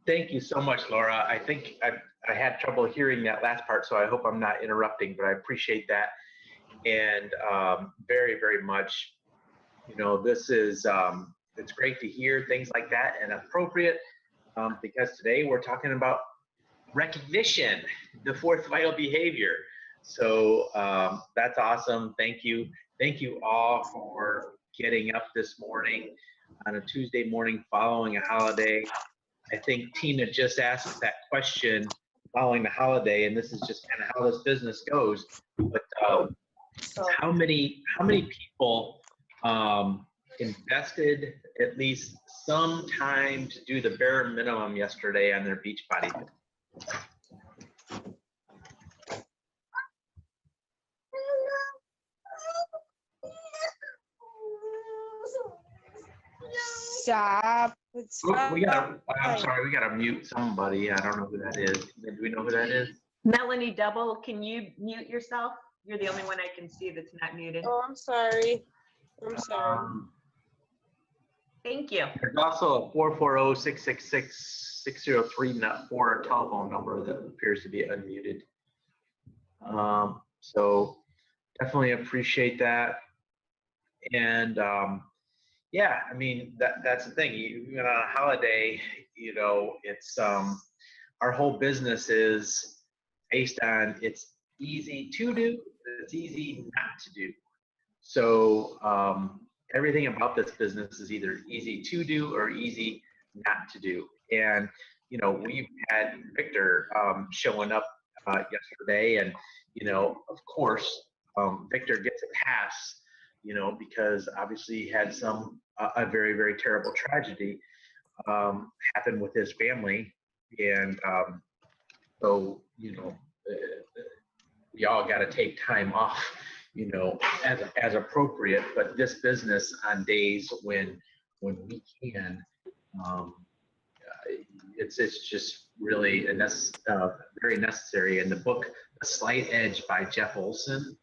Thank you so much, Laura. I think I had trouble hearing that last part, so I hope I'm not interrupting, but I appreciate that. And very, very much, this is, it's great to hear things like that and appropriate because today we're talking about recognition, the fourth vital behavior. So that's awesome. Thank you. Thank you all for getting up this morning on a Tuesday morning following a holiday. I think Tina just asked that question following the holiday, and this is just kind of how this business goes. But how many people invested at least some time to do the bare minimum yesterday on their Beachbody? Stop. I'm sorry, we gotta mute somebody. I don't know who that is. Do we know who that is? Melanie Double, can you mute yourself? You're the only one I can see that's not muted. Oh, I'm sorry. I'm sorry. Thank you. There's also a 440-666-603-4 telephone number that appears to be unmuted. So definitely appreciate that. And yeah, I mean, that's the thing. Even on a holiday, it's our whole business is based on it's easy to do, it's easy not to do. So everything about this business is either easy to do or easy not to do. And we've had Victor showing up yesterday, and of course Victor gets a pass, because obviously he had a very, very terrible tragedy happen with his family, and so we all got to take time off, as appropriate. But this business on days when we can, it's just really very necessary. And the book, The Slight Edge by Jeff Olson,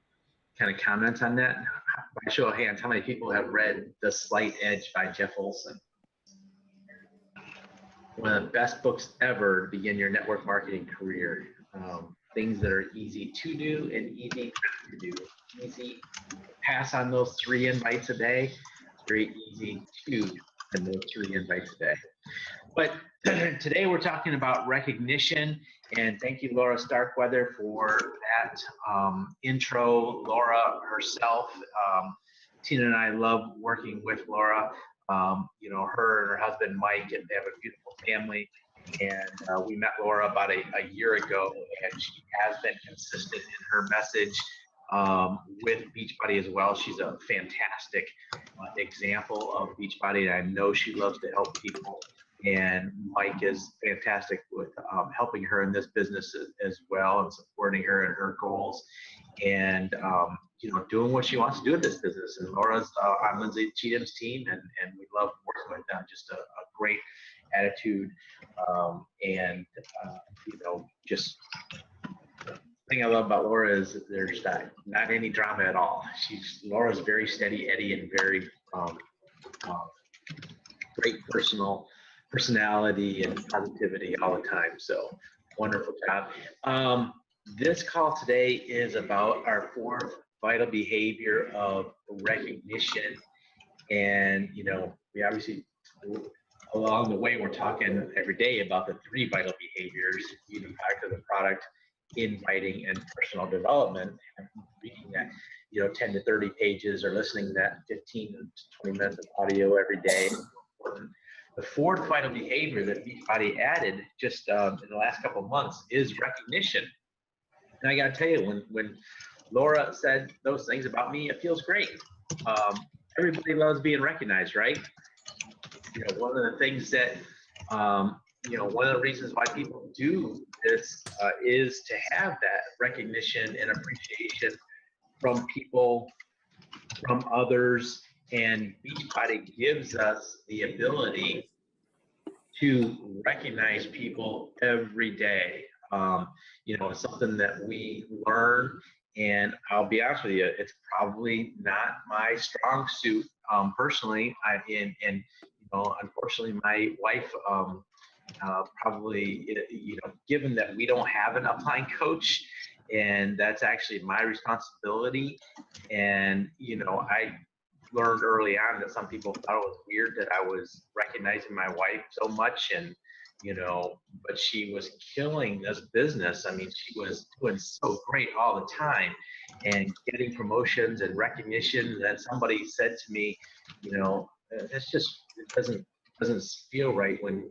kind of comment on that. By show of hands, how many people have read The Slight Edge by Jeff Olson? One of the best books ever to begin your network marketing career. Things that are easy to do and easy not to do. Easy to pass on those 3 invites a day. It's very easy to send those 3 invites a day. But today we're talking about recognition, and thank you, Laura Starkweather, for that intro. Laura herself, Tina and I love working with Laura. Her and her husband Mike, and they have a beautiful family. And we met Laura about a year ago, and she has been consistent in her message with Beachbody as well. She's a fantastic example of Beachbody, and I know she loves to help people. And Mike is fantastic with helping her in this business as well, and supporting her in her goals, and doing what she wants to do in this business. And Laura's on Lindsay Cheatham's team, and we love working with them. Just a great attitude, and just the thing I love about Laura is there's not any drama at all. Laura's very steady Eddie and very great personality and positivity all the time. So wonderful job. This call today is about our 4th vital behavior of recognition. And we obviously, along the way, we're talking every day about the 3 vital behaviors: the impact of the product, inviting, and personal development. And reading that 10 to 30 pages or listening to that 15 to 20 minutes of audio every day. The 4th vital behavior that Beachbody added just in the last couple of months is recognition. And I got to tell you, when Laura said those things about me, it feels great. Everybody loves being recognized, right? One of the things that, one of the reasons why people do this is to have that recognition and appreciation from people, from others. And Beachbody gives us the ability to recognize people every day. It's something that we learn, and I'll be honest with you, it's probably not my strong suit personally. Unfortunately, my wife probably, given that we don't have an upline coach, and that's actually my responsibility. And, I learned early on that some people thought it was weird that I was recognizing my wife so much, and, but she was killing this business. I mean, she was doing so great all the time and getting promotions and recognition. And then somebody said to me, it's just, it doesn't feel right when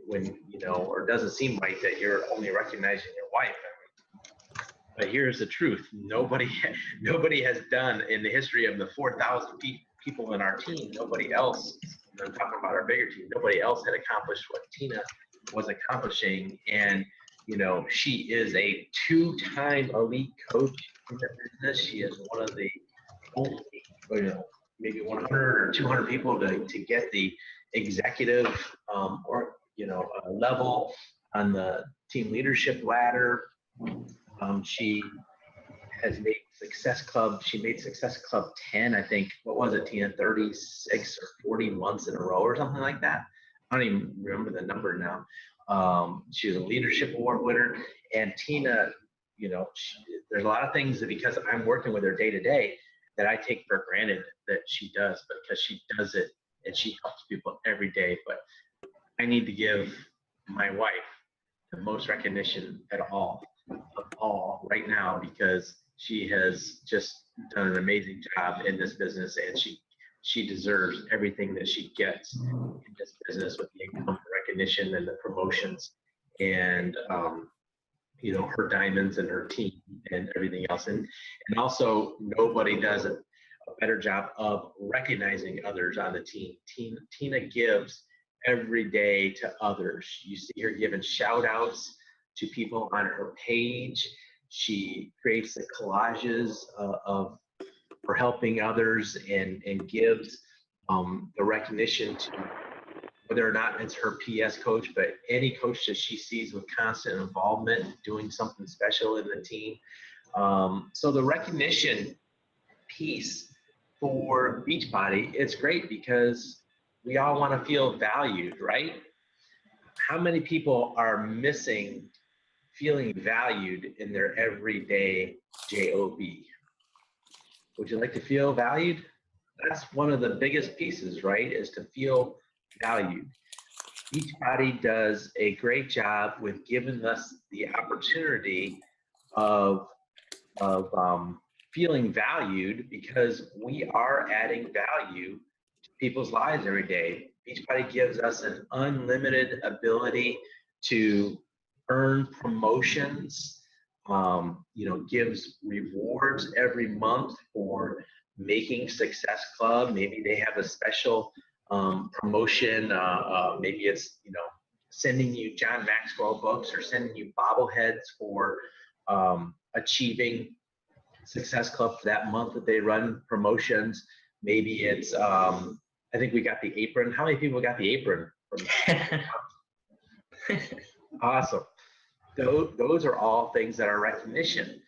or doesn't seem right that you're only recognizing your wife. But here's the truth: nobody has done in the history of the 4,000 people in our team. Nobody else. I'm talking about our bigger team. Nobody else had accomplished what Tina was accomplishing, and she is a 2-time elite coach in the business. She is one of the only, maybe 100 or 200 people to get the executive level on the team leadership ladder. She has made Success Club. She made Success Club 10, I think. What was it, Tina? 36 or 40 months in a row or something like that. I don't even remember the number now. She was a leadership award winner. And Tina, there's a lot of things that, because I'm working with her day to day, that I take for granted that she does, because she does it and she helps people every day. But I need to give my wife the most recognition of all right now, because she has just done an amazing job in this business, and she deserves everything that she gets in this business, with the income, recognition, and the promotions, and her diamonds and her team and everything else. And also, nobody does a better job of recognizing others on the team. Tina gives every day to others. You see her giving shout outs to people on her page. She creates the collages for helping others, and gives the recognition to, whether or not it's her PS coach, but any coach that she sees with constant involvement, doing something special in the team. So the recognition piece for Beachbody, it's great because we all want to feel valued, right? How many people are missing feeling valued in their everyday job? Would you like to feel valued? That's one of the biggest pieces, right? Is to feel valued. Beachbody does a great job with giving us the opportunity of feeling valued, because we are adding value to people's lives every day. Beachbody gives us an unlimited ability to earn promotions, gives rewards every month for making Success Club. Maybe they have a special promotion. Maybe it's, sending you John Maxwell books, or sending you bobbleheads for achieving Success Club for that month that they run promotions. Maybe it's, I think we got the apron. How many people got the apron? Awesome. Those are all things that are recognition.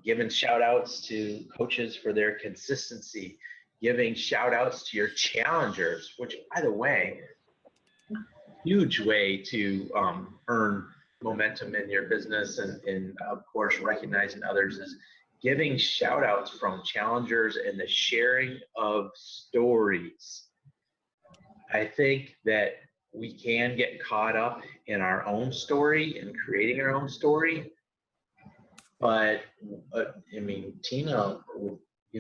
Giving shout outs to coaches for their consistency, giving shout outs to your challengers, which, by the way, huge way to earn momentum in your business, and of course, recognizing others, is giving shout outs from challengers and the sharing of stories. I think that we can get caught up in our own story and creating our own story. But Tina,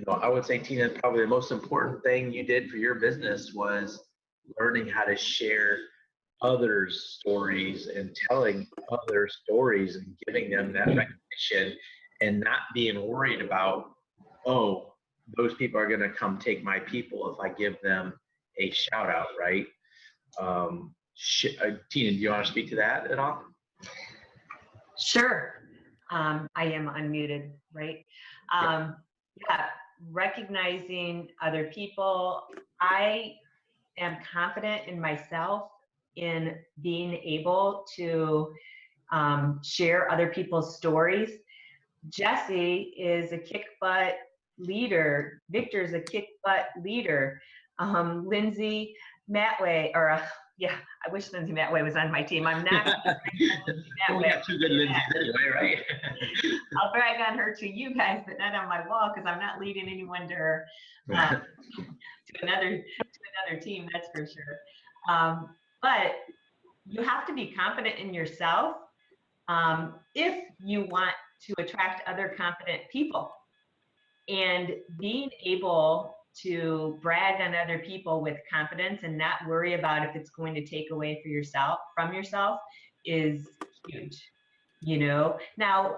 I would say, Tina, probably the most important thing you did for your business was learning how to share others' stories and telling other stories and giving them that recognition, and not being worried about, oh, those people are going to come take my people if I give them a shout out, right? Tina, do you want to speak to that at all? Sure. I am unmuted, right? Yeah, recognizing other people. I am confident in myself in being able to share other people's stories. Jesse is a kick butt leader. Victor's a kick butt leader. Lindsay Matway, Yeah, I wish Lindsay Matway was on my team. I'm not. We got two good Lindsays anyway, right? I'll brag on her to you guys, but not on my wall because I'm not leading anyone to her to another team. That's for sure. But you have to be confident in yourself if you want to attract other confident people, and being able to brag on other people with confidence and not worry about if it's going to take away from yourself is huge. Now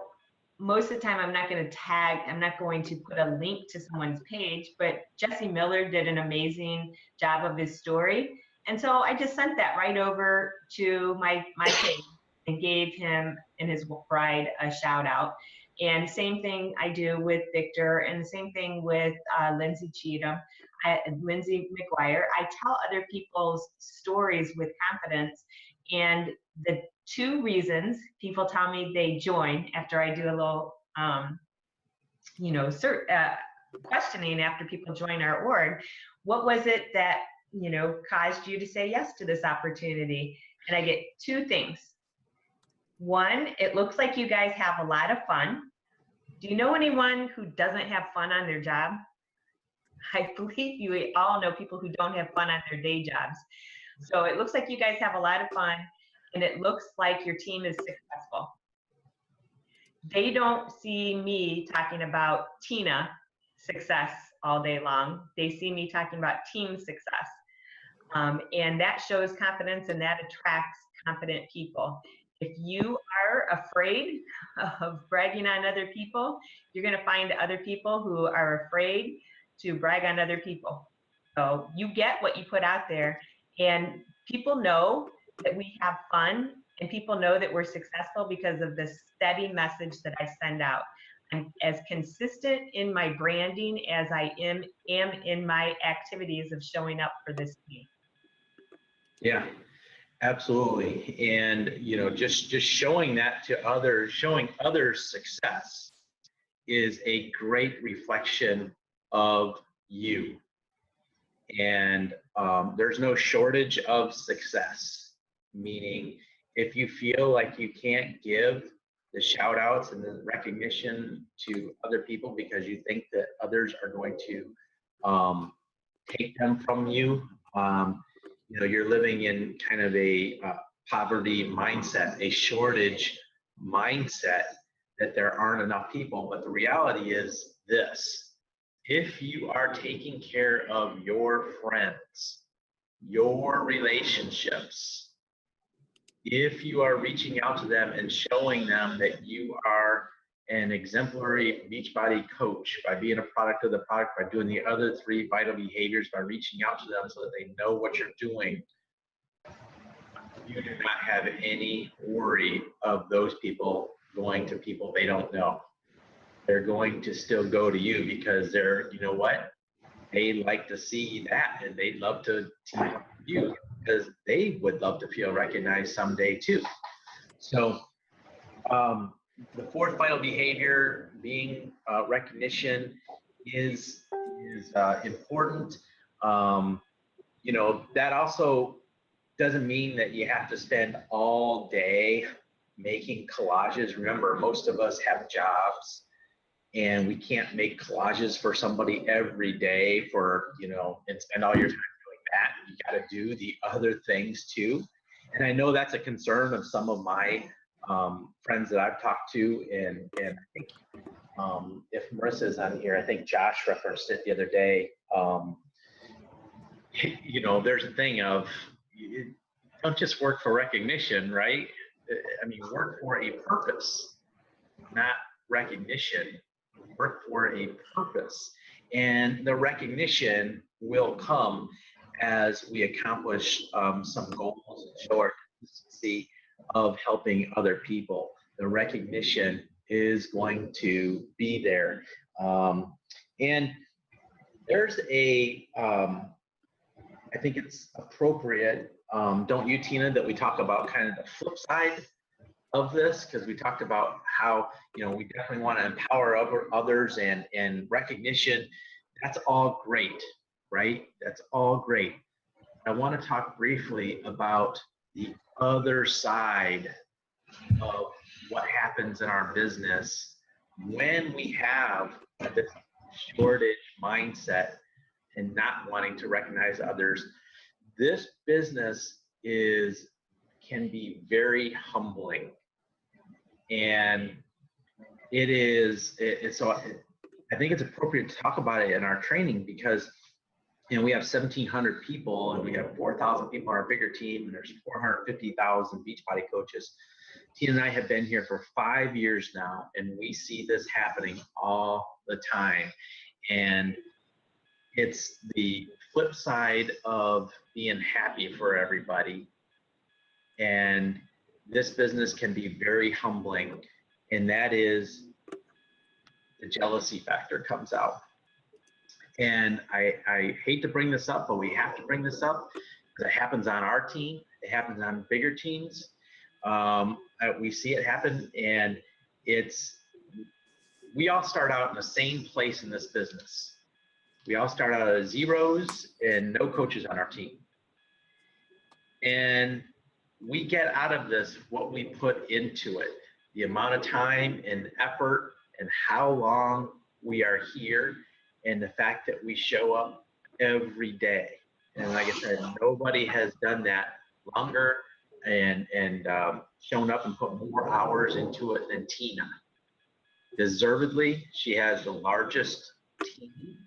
most of the time I'm not going to put a link to someone's page, but Jesse Miller did an amazing job of his story, and so I just sent that right over to my page and gave him and his bride a shout out. And same thing I do with Victor, and the same thing with Lindsay Cheatham, Lindsay McGuire. I tell other people's stories with confidence, and the two reasons people tell me they join after I do a little, questioning after people join our org. What was it that, caused you to say yes to this opportunity? And I get two things. One, it looks like you guys have a lot of fun. Do you know anyone who doesn't have fun on their job? I believe you all know people who don't have fun on their day jobs. So it looks like you guys have a lot of fun, and it looks like your team is successful. They don't see me talking about Tina success all day long. They see me talking about team success. And that shows confidence, and that attracts confident people. If you are afraid of bragging on other people, you're going to find other people who are afraid to brag on other people. So you get what you put out there, and people know that we have fun, and people know that we're successful because of the steady message that I send out. I'm as consistent in my branding as I am in my activities of showing up for this team. Yeah, absolutely. And, just showing that to others, showing others success is a great reflection of you. And there's no shortage of success, meaning if you feel like you can't give the shout outs and the recognition to other people because you think that others are going to take them from you, you're living in kind of a poverty mindset, a shortage mindset, that there aren't enough people. But the reality is this: if you are taking care of your friends, your relationships, if you are reaching out to them and showing them that you are an exemplary Beachbody coach by being a product of the product, by doing the other 3 vital behaviors, by reaching out to them so that they know what you're doing, you do not have any worry of those people going to people they don't know. They're going to still go to you because they like to see that, and they'd love to team up with you because they would love to feel recognized someday too. So the 4th vital behavior, being recognition, is important. That also doesn't mean that you have to spend all day making collages. Remember, most of us have jobs, and we can't make collages for somebody every day and spend all your time doing that. You got to do the other things too. And I know that's a concern of some of my friends that I've talked to, and I think if Marissa's on here, I think Josh referenced it the other day. There's a thing of, you don't just work for recognition, right? I mean, work for a purpose, not recognition. Work for a purpose, and the recognition will come as we accomplish some goals and show our consistency of helping other people. The recognition is going to be there, and there's I think it's appropriate, don't you, Tina, that we talk about kind of the flip side of this, because we talked about how we definitely want to empower others, and recognition. That's all great, right? That's all great. I want to talk briefly about the other side of what happens in our business when we have this shortage mindset and not wanting to recognize others. This business can be very humbling, and so I think it's appropriate to talk about it in our training because we have 1,700 people and we have 4,000 people on our bigger team, and there's 450,000 Beachbody coaches. Tina and I have been here for 5 years now, and we see this happening all the time. And it's the flip side of being happy for everybody. And this business can be very humbling, and that is the jealousy factor comes out. And I hate to bring this up, but we have to bring this up because it happens on our team. It happens on bigger teams. We see it happen, and we all start out in the same place in this business. We all start out as zeros and no coaches on our team. And we get out of this what we put into it, the amount of time and effort and how long we are here, and the fact that we show up every day. And like I said, nobody has done that longer and shown up and put more hours into it than Tina. Deservedly, she has the largest team,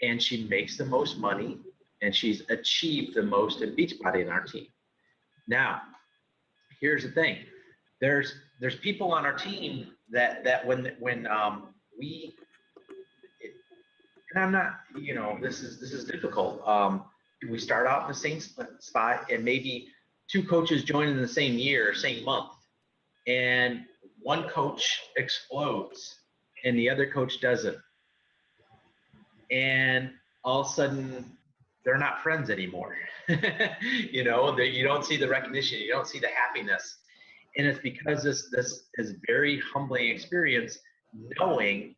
and she makes the most money, and she's achieved the most in Beachbody in our team. Now, here's the thing. There's people on our team that when we, and I'm not, this is difficult. We start out in the same spot, and maybe two coaches join in the same year, same month, and one coach explodes and the other coach doesn't. And all of a sudden, they're not friends anymore. You don't see the recognition, you don't see the happiness. And it's because this is very humbling experience, knowing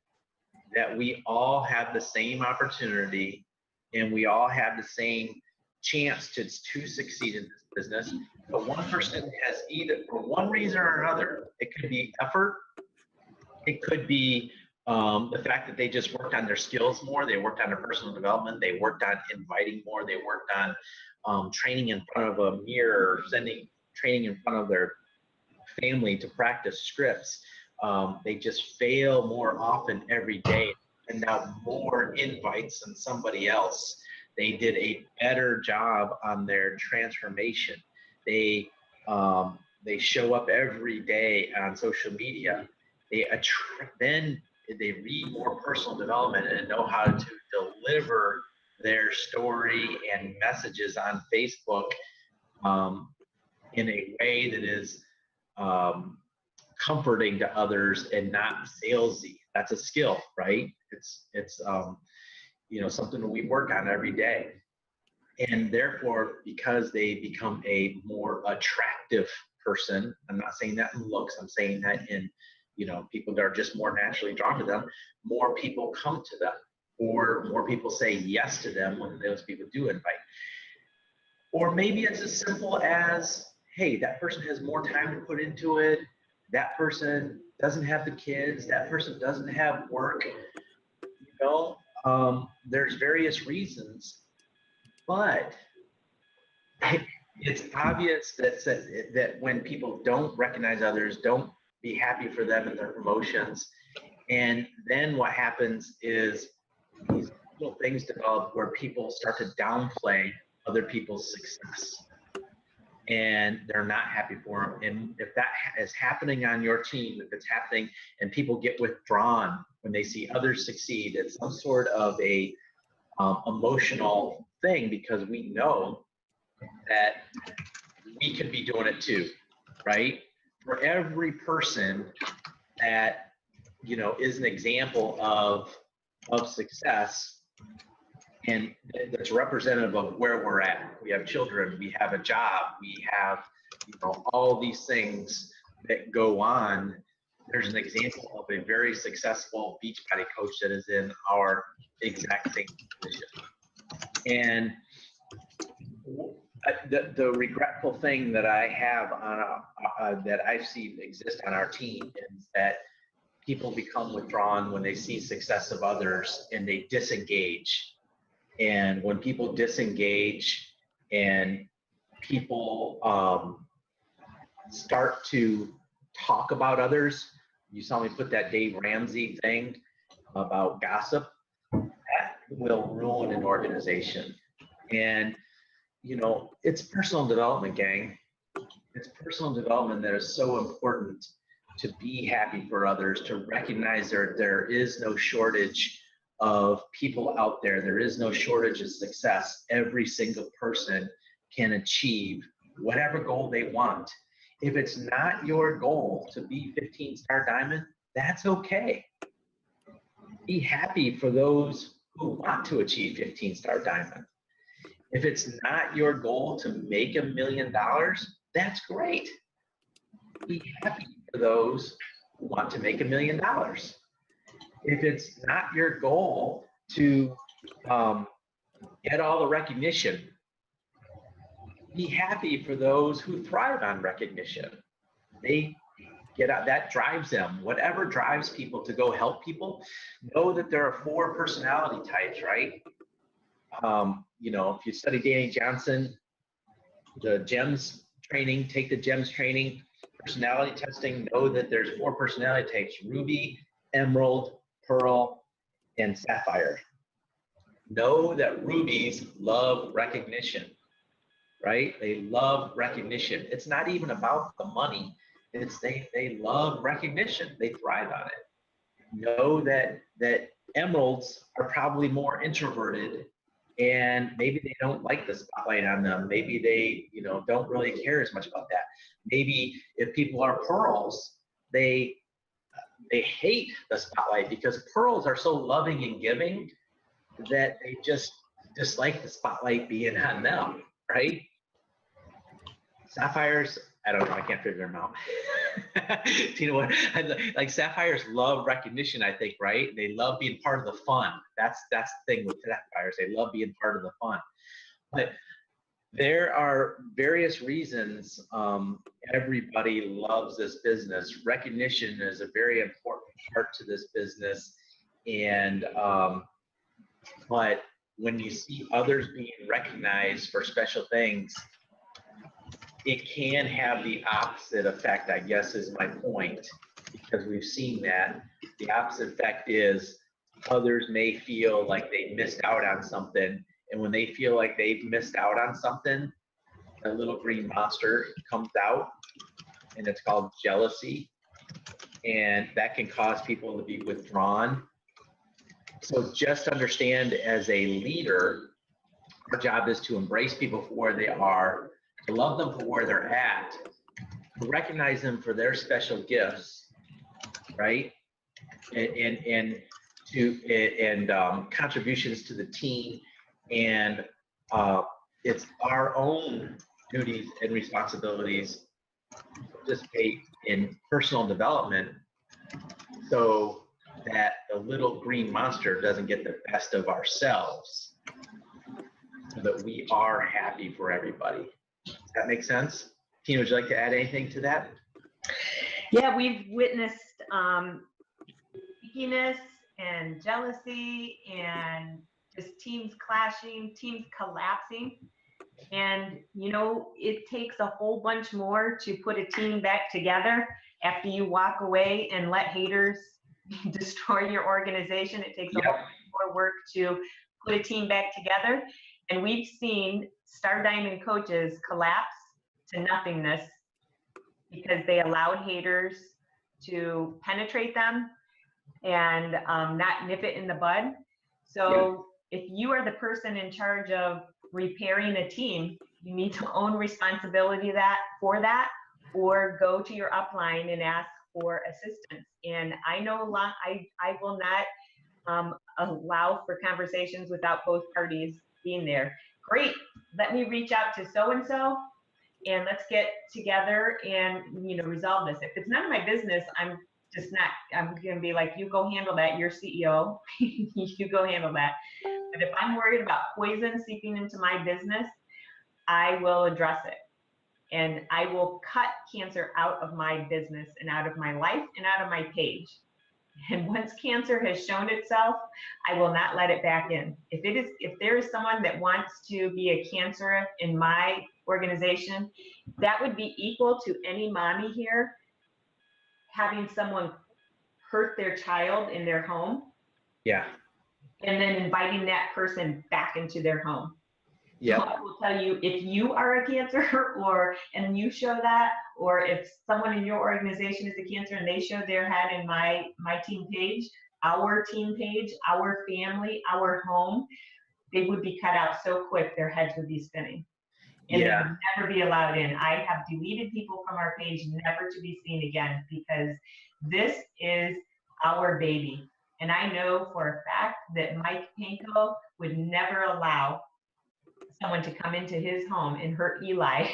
that we all have the same opportunity and we all have the same chance to succeed in this business. But one person has, either for one reason or another, it could be effort, it could be the fact that they just worked on their skills more, they worked on their personal development, they worked on inviting more, they worked on training in front of a mirror, training in front of their family to practice scripts. They just fail more often every day, and now more invites than somebody else. They did a better job on their transformation. They show up every day on social media. Then they read more personal development and know how to deliver their story and messages on Facebook in a way that is comforting to others and not salesy. That's a skill, right? It's something that we work on every day. And therefore, because they become a more attractive person, I'm not saying that in looks, I'm saying that in, people that are just more naturally drawn to them, more people come to them, or more people say yes to them when those people do invite. Or maybe it's as simple as, hey, that person has more time to put into it. That person doesn't have the kids. That person doesn't have work. There's various reasons, but it's obvious that when people don't recognize others, don't be happy for them and their promotions, and then what happens is these little things develop where people start to downplay other people's success, and they're not happy for them. And if that is happening on your team, if it's happening and people get withdrawn when they see others succeed, it's some sort of a emotional thing, because we know that we could be doing it too, right? For every person that is an example of success and that's representative of where we're at. We have children, we have a job, we have all these things that go on. There's an example of a very successful Beachbody coach that is in our exact same position. And The regretful thing that I have that I've seen exist on our team is that people become withdrawn when they see success of others and they disengage. And when people disengage and people start to talk about others, you saw me put that Dave Ramsey thing about gossip, that will ruin an organization. And it's personal development, gang. It's personal development that is so important, to be happy for others, to recognize there is no shortage of people out there. There is no shortage of success. Every single person can achieve whatever goal they want. If it's not your goal to be 15-star diamond, that's okay. Be happy for those who want to achieve 15-star diamond. If it's not your goal to make $1 million, that's great. Be happy for those who want to make $1 million. If it's not your goal to get all the recognition, be happy for those who thrive on recognition. They get out, that drives them. Whatever drives people to go help people, know that there are 4 personality types, right? If you study Danny Johnson, the GEMS training, take the GEMS training, personality testing, know that there's 4 personality types: ruby, emerald, pearl, and sapphire. Know that rubies love recognition, right? They love recognition. It's not even about the money. It's they love recognition. They thrive on it. Know that emeralds are probably more introverted, and maybe they don't like the spotlight on them. Maybe they, don't really care as much about that. Maybe if people are pearls, they hate the spotlight because pearls are so loving and giving that they just dislike the spotlight being on them, right? Sapphires, I don't know, I can't figure them out. You know what? Like sapphires love recognition, I think, right? They love being part of the fun. That's the thing with sapphires. They love being part of the fun. But there are various reasons everybody loves this business. Recognition is a very important part to this business. And but when you see others being recognized for special things, it can have the opposite effect, I guess is my point, because we've seen that. The opposite effect is others may feel like they missed out on something. And when they feel like they've missed out on something, a little green monster comes out, and it's called jealousy. And that can cause people to be withdrawn. So just understand, as a leader, our job is to embrace people for where they are, to love them for where they're at, to recognize them for their special gifts, right? And contributions to the team. And it's our own duties and responsibilities to participate in personal development so that the little green monster doesn't get the best of ourselves, so that we are happy for everybody. Does that make sense? Tina, would you like to add anything to that? Yeah, we've witnessed stickiness and jealousy and just teams clashing, teams collapsing. And, it takes a whole bunch more to put a team back together after you walk away and let haters destroy your organization. It takes a whole bunch more work to put a team back together. And we've seen Star Diamond coaches collapse to nothingness because they allowed haters to penetrate them and not nip it in the bud. So if you are the person in charge of repairing a team, you need to own responsibility for that, or go to your upline and ask for assistance. And I know I will not allow for conversations without both parties being there. Great, let me reach out to so-and-so and let's get together and resolve this. If it's none of my business, I'm gonna be like, you go handle that, you're CEO, you go handle that. But if I'm worried about poison seeping into my business, I will address it. And I will cut cancer out of my business and out of my life and out of my page. And once cancer has shown itself, I will not let it back in. If there is someone that wants to be a cancer in my organization, that would be equal to any mommy here having someone hurt their child in their home. Yeah. And then inviting that person back into their home. Yeah. So I will tell you, if you are a cancer and you show that, or if someone in your organization is a cancer and they show their head in my team page, our family, our home, they would be cut out so quick, their heads would be spinning. And they would never be allowed in. I have deleted people from our page, never to be seen again, because this is our baby. And I know for a fact that Mike Panko would never allow someone to come into his home and hurt Eli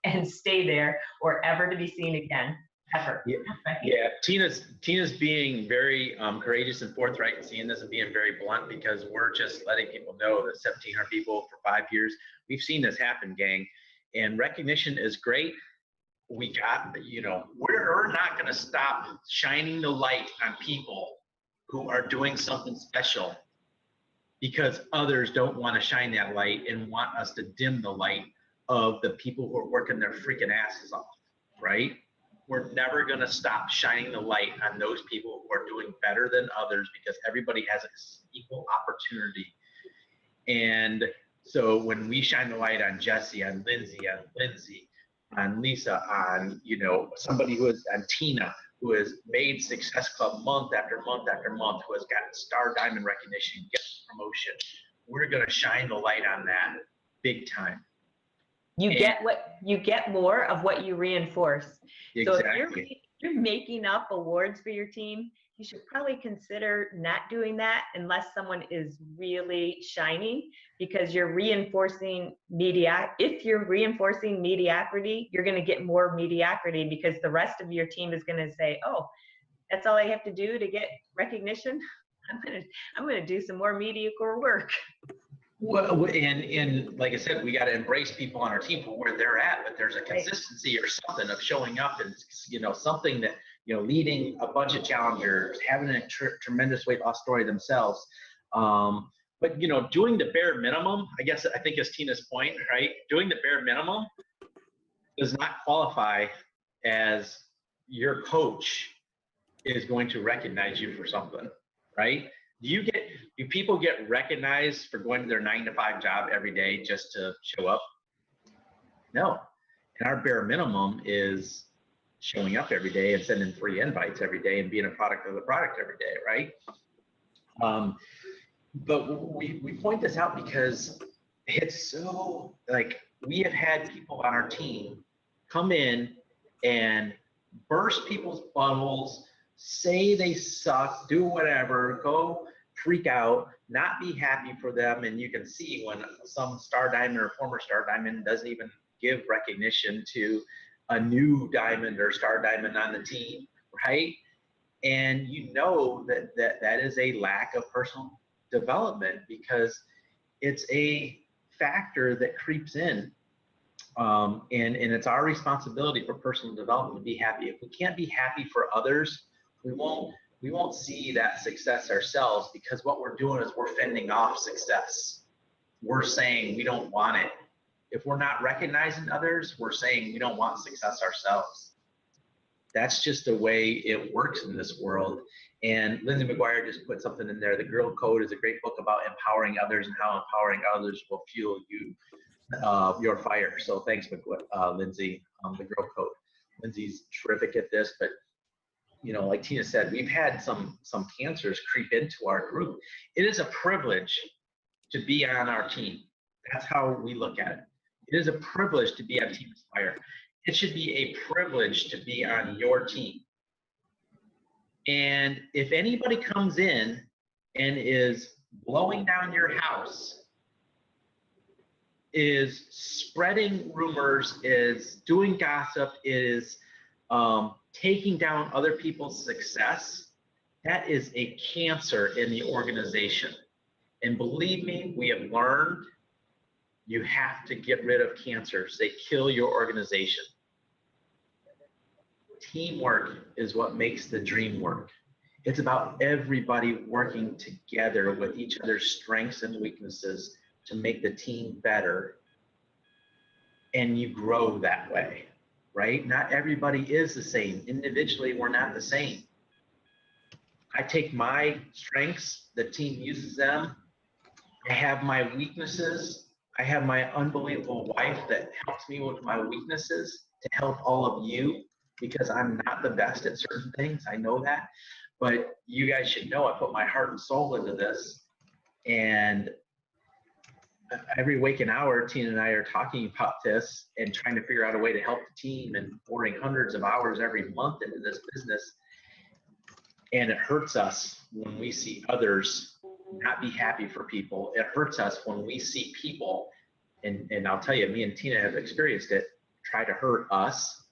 and stay there or ever to be seen again, ever. Yeah. Tina's being very courageous and forthright and seeing this and being very blunt, because we're just letting people know that 1,700 people for 5 years, we've seen this happen, gang. And recognition is great. We're not going to stop shining the light on people who are doing something special because others don't want to shine that light and want us to dim the light of the people who are working their freaking asses off, right? We're never going to stop shining the light on those people who are doing better than others, because everybody has an equal opportunity. And so when we shine the light on Jesse, on Lindsay, on Lisa, on, somebody who is on Tina, who has made Success Club month after month after month, who has gotten Star Diamond recognition, gets promotion, we're going to shine the light on that big time. You get more of what you reinforce. Exactly. So if you're making up awards for your team, you should probably consider not doing that unless someone is really shining, because you're reinforcing If you're reinforcing mediocrity, you're going to get more mediocrity, because the rest of your team is going to say, oh, that's all I have to do to get recognition. I'm going to do some more mediocre work. Well, and like I said, we got to embrace people on our team for where they're at, but there's a consistency or something of showing up and, something that, leading a bunch of challengers, having a tremendous weight loss story themselves. But, doing the bare minimum, I think is Tina's point, right? Doing the bare minimum does not qualify as your coach is going to recognize you for something, right? Do people get recognized for going to their 9-to-5 job every day just to show up? No. And our bare minimum is showing up every day and sending 3 invites every day and being a product of the product every day, right? But we point this out because it's so, we have had people on our team come in and burst people's bubbles, say they suck, do whatever, go freak out, not be happy for them. And you can see when some Star Diamond or former Star Diamond doesn't even give recognition to a new Diamond or Star Diamond on the team, right? And that is a lack of personal development, because it's a factor that creeps in. And it's our responsibility for personal development to be happy. If we can't be happy for others, we won't see that success ourselves, because what we're doing is we're fending off success. We're saying we don't want it. If we're not recognizing others, we're saying we don't want success ourselves. That's just the way it works in this world. And Lindsay McGuire just put something in there. The Girl Code is a great book about empowering others and how empowering others will fuel your fire. So thanks, Lindsay, the Girl Code. Lindsay's terrific at this, but like Tina said, we've had some cancers creep into our group. It is a privilege to be on our team. That's how we look at it. It is a privilege to be on Team Aspire. It should be a privilege to be on your team. And if anybody comes in and is blowing down your house, is spreading rumors, is doing gossip, is taking down other people's success, that is a cancer in the organization. And believe me, we have learned you have to get rid of cancers. They kill your organization. Teamwork is what makes the dream work. It's about everybody working together with each other's strengths and weaknesses to make the team better. And you grow that way, right? Not everybody is the same. Individually, we're not the same. I take my strengths, the team uses them. I have my weaknesses. I have my unbelievable wife that helps me with my weaknesses to help all of you, because I'm not the best at certain things. I know that. But you guys should know I put my heart and soul into this. And every waking hour, Tina and I are talking about this and trying to figure out a way to help the team and pouring hundreds of hours every month into this business. And it hurts us when we see others not be happy for people. It hurts us when we see people, and I'll tell you, me and Tina have experienced it, try to hurt us.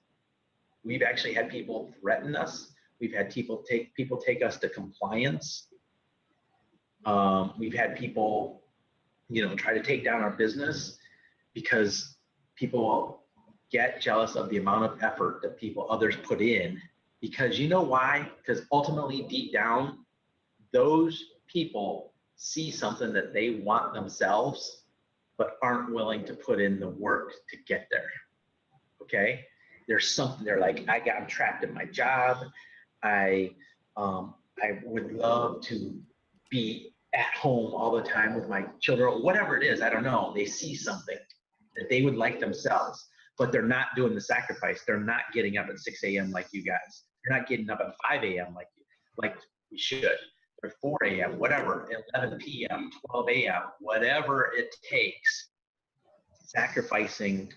We've actually had people threaten us. We've had people take us to compliance. We've had people, try to take down our business because people get jealous of the amount of effort that others put in. Because you know why? Because ultimately, deep down, those people see something that they want themselves, but aren't willing to put in the work to get there. Okay? There's something, they're like, I'm trapped in my job. I would love to be at home all the time with my children, whatever it is, I don't know. They see something that they would like themselves, but they're not doing the sacrifice. They're not getting up at 6 a.m. like you guys. They're not getting up at 5 a.m. like we should. They're 4 a.m., whatever, 11 p.m., 12 a.m., whatever it takes, sacrificing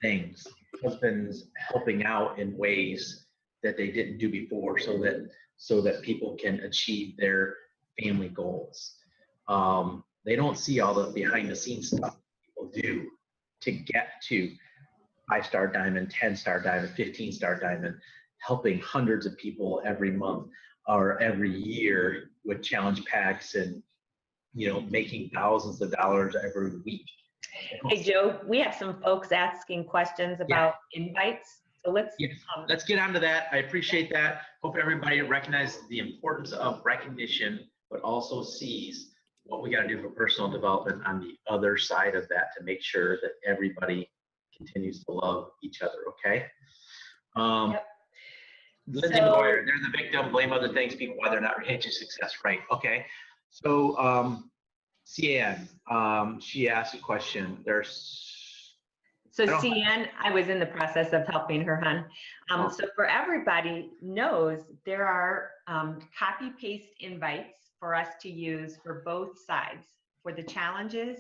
things. Husbands helping out in ways that they didn't do before so that people can achieve their family goals. They don't see all the behind the scenes stuff people do to get to 5-star diamond, 10-star diamond, 15-star diamond, helping hundreds of people every month or every year with challenge packs and making thousands of dollars every week. Hey, Joe, we have some folks asking questions about invites. So let's get onto that. I appreciate that. Hope everybody recognizes the importance of recognition, but also sees what we got to do for personal development on the other side of that to make sure that everybody continues to love each other. Okay. Yep. Lindsay Boyer, they're the victim, blame other things, people why they're not related to success. Right. Okay. So Cian, she asked a question. So Cian, I was in the process of helping her, hon. So for everybody knows, there are copy paste invites for us to use for both sides, for the challenges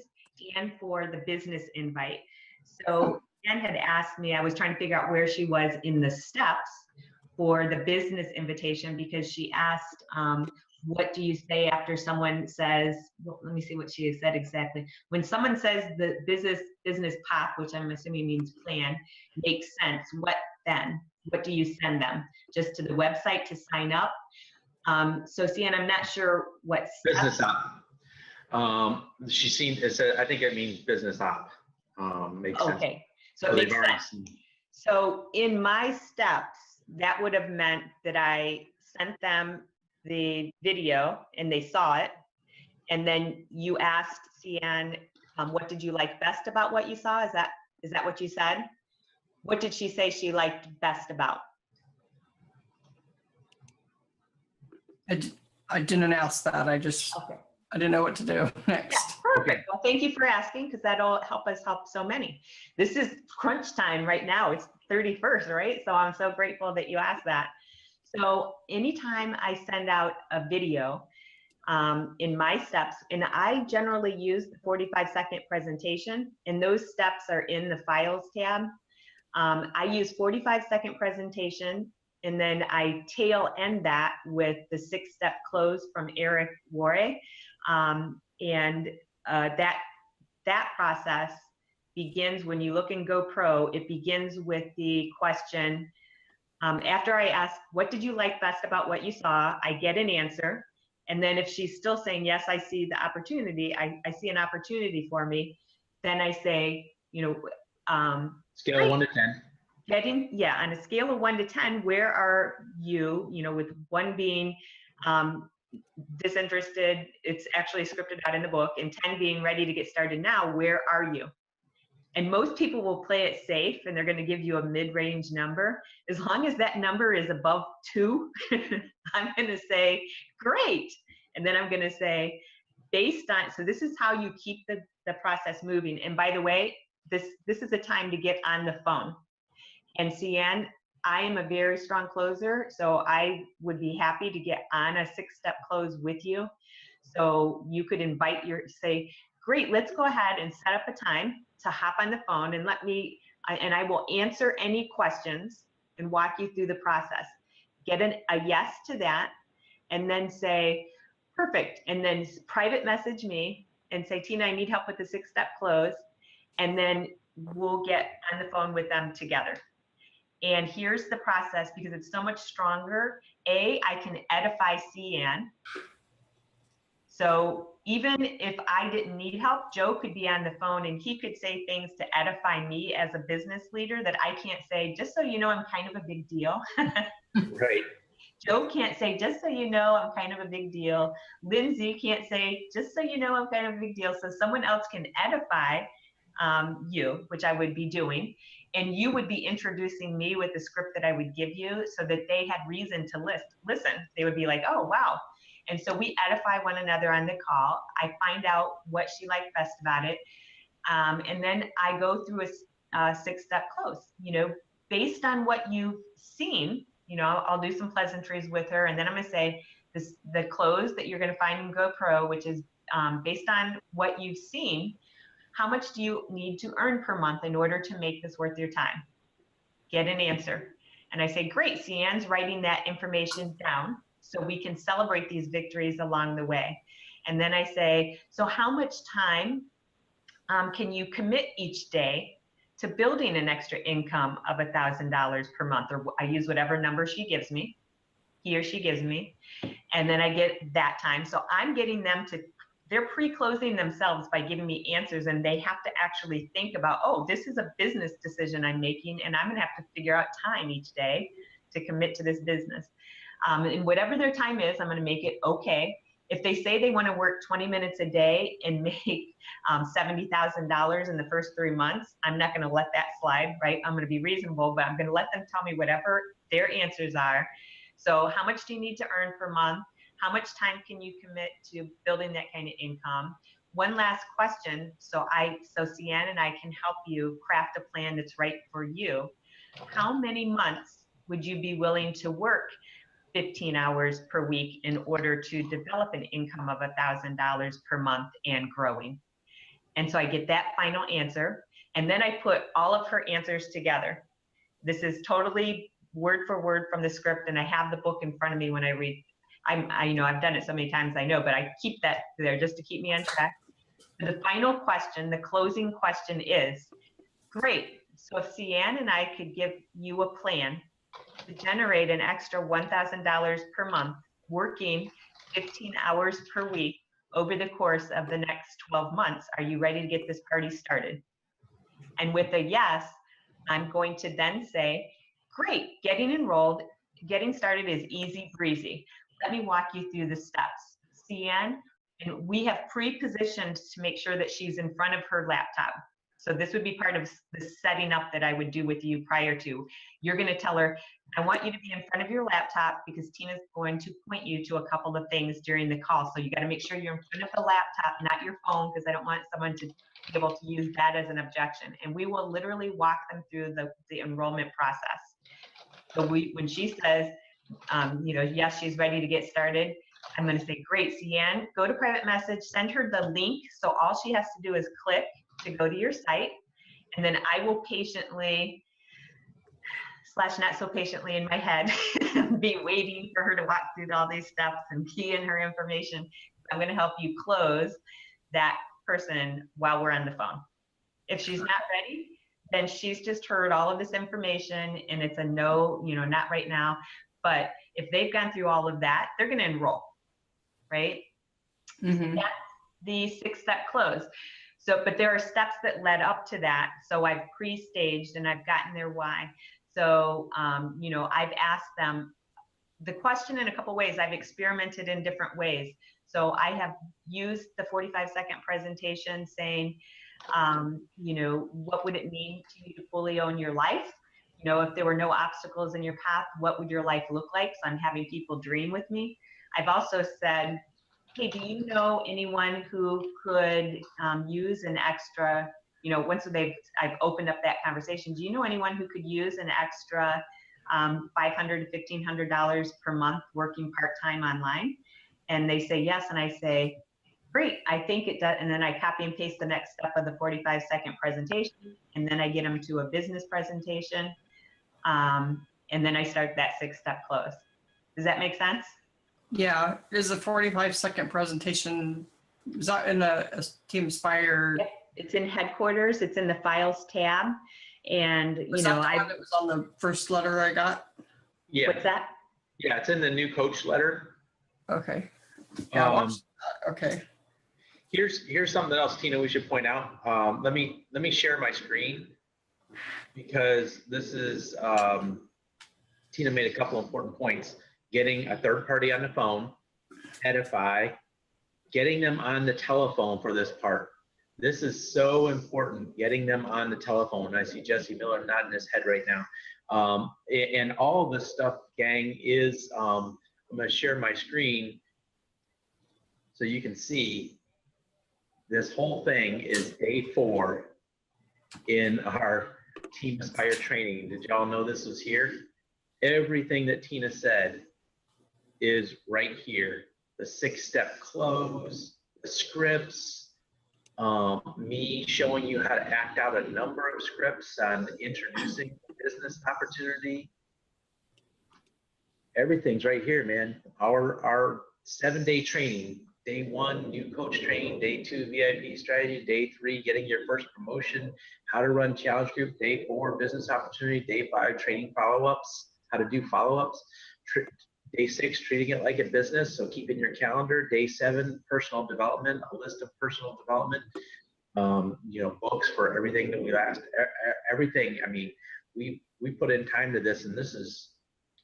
and for the business invite. So Jen had asked me, I was trying to figure out where she was in the steps for the business invitation, because she asked, what do you say after someone says, well, let me see what she said exactly. When someone says the business pop, which I'm assuming means plan, makes sense, what then? What do you send them? Just to the website to sign up? So Cian, I'm not sure what business op. She seemed, I think it means business op. Makes sense. Okay, so it makes sense. So in my steps, that would have meant that I sent them the video and they saw it. And then you asked Cian, what did you like best about what you saw? Is that what you said? What did she say she liked best about? I didn't ask that. I didn't know what to do next. Yeah, perfect. Well, thank you for asking, because that'll help us help so many. This is crunch time right now. It's 31st, right? So I'm so grateful that you asked that. So anytime I send out a video in my steps, and I generally use the 45-second presentation, and those steps are in the files tab. I use 45-second presentation, and then I tail end that with the 6-step close from Eric Worre. That process begins when you look in GoPro. It begins with the question, after I ask, what did you like best about what you saw? I get an answer. And then if she's still saying, yes, I see the opportunity, I see an opportunity for me, then I say, Scale of 1 to 10. On a scale of 1 to 10, where are you, with 1 being disinterested, it's actually scripted out in the book, and 10 being ready to get started now, where are you? And most people will play it safe and they're going to give you a mid-range number. As long as that number is above 2, I'm going to say, great. And then I'm going to say, based on, so this is how you keep the process moving. And by the way, this is a time to get on the phone. And Cian, I am a very strong closer, so I would be happy to get on a 6-step close with you. So you could invite say, great, let's go ahead and set up a time to hop on the phone and and I will answer any questions and walk you through the process. Get a yes to that, and then say, perfect. And then private message me and say, Tina, I need help with the 6-step close. And then we'll get on the phone with them together. And here's the process, because it's so much stronger. I can edify Cian. So even if I didn't need help, Joe could be on the phone and he could say things to edify me as a business leader that I can't say, just so you know, I'm kind of a big deal. Right. Joe can't say, just so you know, I'm kind of a big deal. Lindsay can't say, just so you know, I'm kind of a big deal. So someone else can edify you, which I would be doing. And you would be introducing me with the script that I would give you so that they had reason to listen. They would be like, oh, wow. And so we edify one another on the call. I find out what she liked best about it. And then I go through a 6-step close, based on what you've seen. I'll do some pleasantries with her. And then I'm going to say the close that you're going to find in GoPro, which is based on what you've seen. How much do you need to earn per month in order to make this worth your time? Get an answer. And I say, great, Cian's writing that information down so we can celebrate these victories along the way. And then I say, so how much time can you commit each day to building an extra income of $1,000 per month? Or I use whatever number he or she gives me. And then I get that time. So I'm getting them they're pre-closing themselves by giving me answers, and they have to actually think about, oh, this is a business decision I'm making, and I'm gonna have to figure out time each day to commit to this business. And whatever their time is, I'm gonna make it okay. If they say they wanna work 20 minutes a day and make $70,000 in the first 3 months, I'm not gonna let that slide, right? I'm gonna be reasonable, but I'm gonna let them tell me whatever their answers are. So how much do you need to earn per month? How much time can you commit to building that kind of income? One last question, so Cian and I can help you craft a plan that's right for you. How many months would you be willing to work 15 hours per week in order to develop an income of $1,000 per month and growing? And so I get that final answer, and then I put all of her answers together. This is totally word for word from the script, and I have the book in front of me when I read. I've done it so many times, I know, but I keep that there just to keep me on track. The final question, the closing question is, great. So if Cian and I could give you a plan to generate an extra $1,000 per month, working 15 hours per week over the course of the next 12 months, are you ready to get this party started? And with a yes, I'm going to then say, great, getting enrolled, getting started is easy breezy. Let me walk you through the steps. Cian, and we have pre-positioned to make sure that she's in front of her laptop. So this would be part of the setting up that I would do with you prior to. You're going to tell her, I want you to be in front of your laptop because Tina's going to point you to a couple of things during the call. So you got to make sure you're in front of the laptop, not your phone, because I don't want someone to be able to use that as an objection. And we will literally walk them through the enrollment process. So when she says, yes, she's ready to get started, I'm going to say, great, Cian, go to private message, send her the link. So all she has to do is click to go to your site. And then I will patiently, / not so patiently in my head, be waiting for her to walk through all these steps and key in her information. I'm going to help you close that person while we're on the phone. If she's not ready, then she's just heard all of this information and it's a no, not right now. But if they've gone through all of that, they're going to enroll. right? Mhm. That's the 6-step close. So, but there are steps that led up to that. So I've pre-staged and I've gotten their why. So, you know, I've asked them the question in a couple ways. I've experimented in different ways. So I have used the 45-second presentation saying, you know, what would it mean to you to fully own your life? You know, if there were no obstacles in your path, what would your life look like? So I'm having people dream with me. I've also said, hey, do you know anyone who could use an extra, you know, once I've opened up that conversation, do you know anyone who could use an extra $500 to $1,500 per month working part-time online? And they say yes, and I say, great, I think it does. And then I copy and paste the next step of the 45-second presentation, and then I get them to a business presentation, and then I start that 6-step close. Does that make sense? Yeah, is a 45-second presentation, is that in a Team Aspire? Yep. It's in headquarters, it's in the files tab. And, you Was know, that the one that was on the first letter I got? Yeah, what's that? yeah, it's in the new coach letter. Okay. Yeah, I watched that. Okay. Here's something else, Tina, we should point out. Let me share my screen, because this is, Tina made a couple important points. Getting a third party on the phone, Edify, getting them on the telephone for this part. This is so important, getting them on the telephone. I see Jesse Miller nodding his head right now. And all of this stuff, gang, is, I'm gonna share my screen so you can see this whole thing is day 4 in our Team Aspire training. Did y'all know this was here? Everything that Tina said is right here. The 6-step close, the scripts, me showing you how to act out a number of scripts on introducing the business opportunity. Everything's right here, man. Our 7-day training. Day 1, new coach training. Day 2, VIP strategy. Day 3, getting your first promotion. How to run challenge group. Day 4, business opportunity. Day 5, training follow-ups. How to do follow-ups. Day 6, treating it like a business. So keep in your calendar. Day 7, personal development. A list of personal development. You know, books for everything that we've asked. Everything. I mean, we put in time to this, and this is.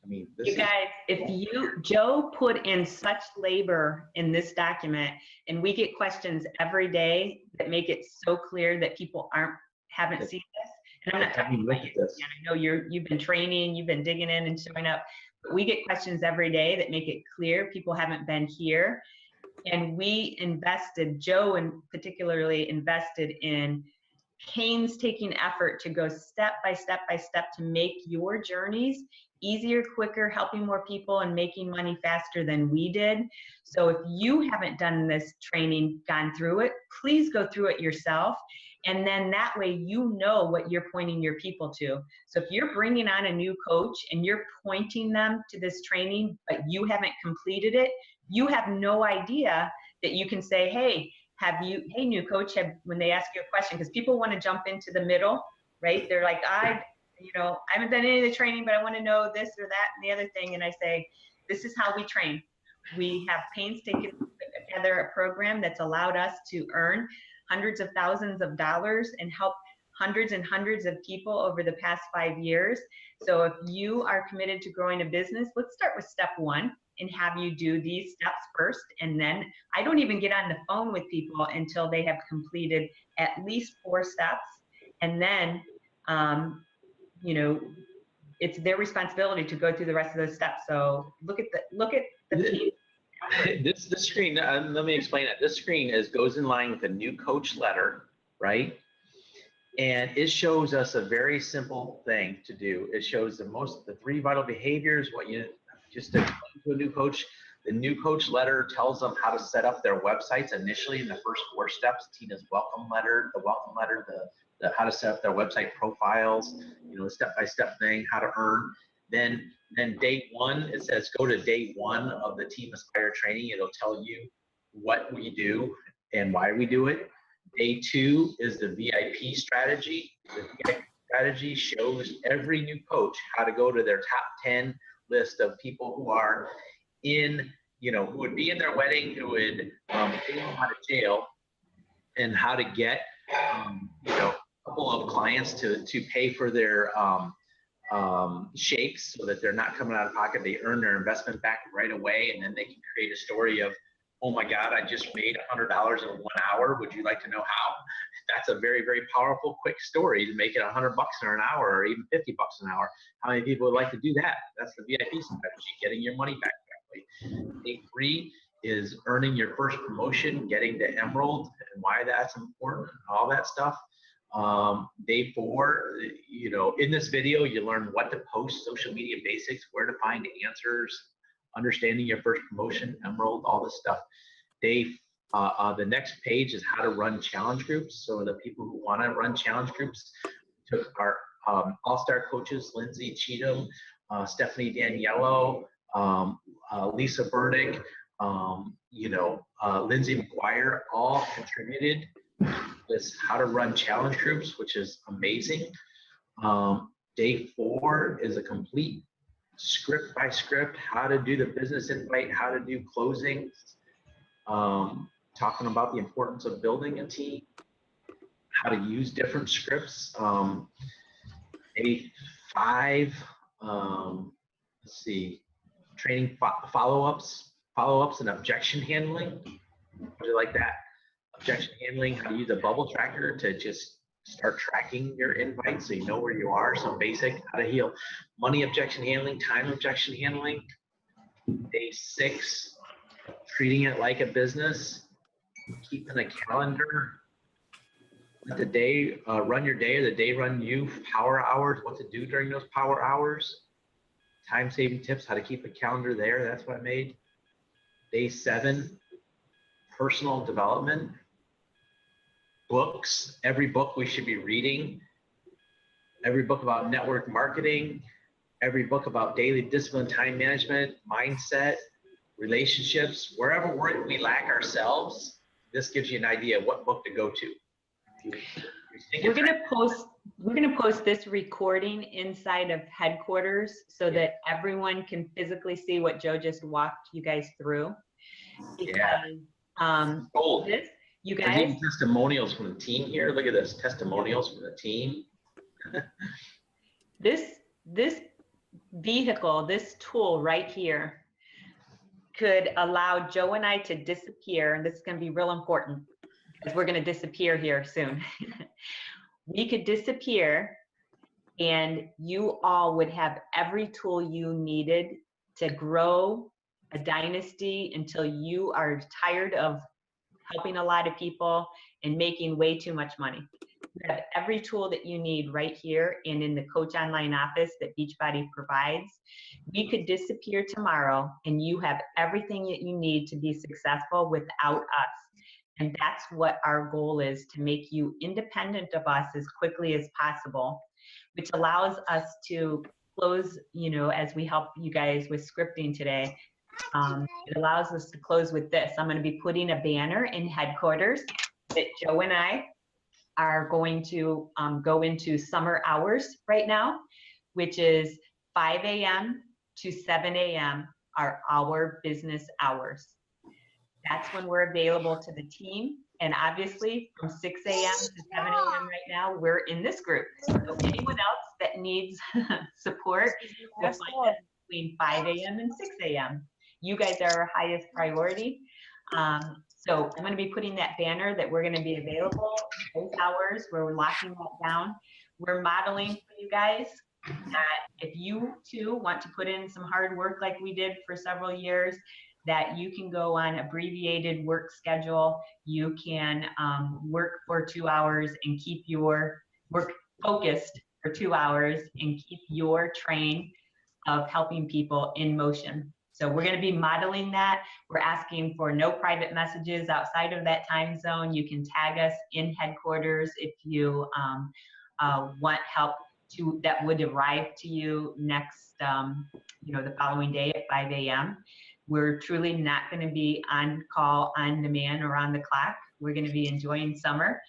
I mean, this You guys, Joe put in such labor in this document, and we get questions every day that make it so clear that people haven't seen this. And I'm not talking about you. I know you've been training, you've been digging in and showing up, but we get questions every day that make it clear people haven't been here. And we invested, Joe and particularly invested in painstaking effort to go step by step by step to make your journeys easier, quicker, helping more people and making money faster than we did. So if you haven't done this training, gone through it, please go through it yourself. And then that way, you know what you're pointing your people to. So if you're bringing on a new coach and you're pointing them to this training, but you haven't completed it, you have no idea that you can say, hey, hey, new coach, when they ask you a question, because people want to jump into the middle, right? They're like, I haven't done any of the training, but I want to know this or that and the other thing. And I say, this is how we train. We have painstakingly put together a program that's allowed us to earn hundreds of thousands of dollars and help hundreds and hundreds of people over the past 5 years. So if you are committed to growing a business, let's start with step 1 and have you do these steps first. And then I don't even get on the phone with people until they have completed at least 4 steps. And then, you know, it's their responsibility to go through the rest of those steps. So look at the team. This screen, let me explain it. This screen goes in line with a new coach letter, right? And it shows us a very simple thing to do. It shows the 3 vital behaviors, what you just to a new coach. The new coach letter tells them how to set up their websites initially in the first 4 steps. Tina's welcome letter, the how to set up their website profiles, you know, step-by-step thing, how to earn. Then day 1, it says go to day 1 of the Team Aspire training. It'll tell you what we do and why we do it. Day 2 is the VIP strategy. The VIP strategy shows every new coach how to go to their top 10 list of people who are in who would be in their wedding, who would get them out of jail, and how to get, a couple of clients to pay for their shakes so that they're not coming out of pocket. They earn their investment back right away, and then they can create a story of, oh my God, I just made $100 in 1 hour. Would you like to know how? That's a very, very powerful, quick story to make it $100 in an hour or even $50 an hour. How many people would like to do that? That's the VIP strategy, getting your money back quickly. Day 3 is earning your first promotion, getting to Emerald, and why that's important, all that stuff. Day 4, in this video, you learn what to post, social media basics, where to find answers, understanding your first promotion, Emerald, all this stuff. The next page is how to run challenge groups. So the people who want to run challenge groups took our all-star coaches, Lindsay Cheatham, Stephanie Daniello, Lisa Burdick, Lindsay McGuire, all contributed to this how to run challenge groups, which is amazing. Day 4 is a complete script by script, how to do the business invite, how to do closings, talking about the importance of building a team, how to use different scripts. Day 5, let's see, training follow-ups and objection handling. How do you like that? Objection handling, how to use a bubble tracker to just start tracking your invites so you know where you are. Some basic, how to heal money objection handling, time objection handling. Day 6, treating it like a business, keeping a calendar. Let the day run your day, or the day run you. Power hours, what to do during those power hours. Time saving tips, how to keep a calendar there. That's what I made. Day 7, personal development. Books, every book we should be reading, every book about network marketing, every book about daily discipline, time management, mindset, relationships, wherever we lack ourselves, this gives you an idea of what book to go to. We're gonna post this recording inside of headquarters so that everyone can physically see what Joe just walked you guys through. Because this, you There's guys, even testimonials from the team here. Look at this, testimonials from the team. this vehicle, this tool right here could allow Joe and I to disappear, and this is going to be real important because we're going to disappear here soon. We could disappear and you all would have every tool you needed to grow a dynasty until you are tired of helping a lot of people and making way too much money. You have every tool that you need right here and in the Coach Online office that Beachbody provides. We could disappear tomorrow and you have everything that you need to be successful without us. And that's what our goal is, to make you independent of us as quickly as possible, which allows us to close, as we help you guys with scripting today. It allows us to close with this. I'm going to be putting a banner in headquarters that Joe and I are going to go into summer hours right now, which is 5 a.m. to 7 a.m. are our business hours. That's when we're available to the team. And obviously from 6 a.m. to 7 a.m. right now, we're in this group. So anyone else that needs support will find us between 5 a.m. and 6 a.m. You guys are our highest priority. So I'm going to be putting that banner that we're going to be available those hours where we're locking that down. We're modeling for you guys that if you too want to put in some hard work like we did for several years, that you can go on abbreviated work schedule. You can work for 2 hours and keep your work focused for 2 hours and keep your train of helping people in motion. So we're going to be modeling that. We're asking for no private messages outside of that time zone. You can tag us in headquarters if you want help that would arrive to you next, the following day at 5 a.m. We're truly not going to be on call, on demand, or on the clock. We're going to be enjoying summer.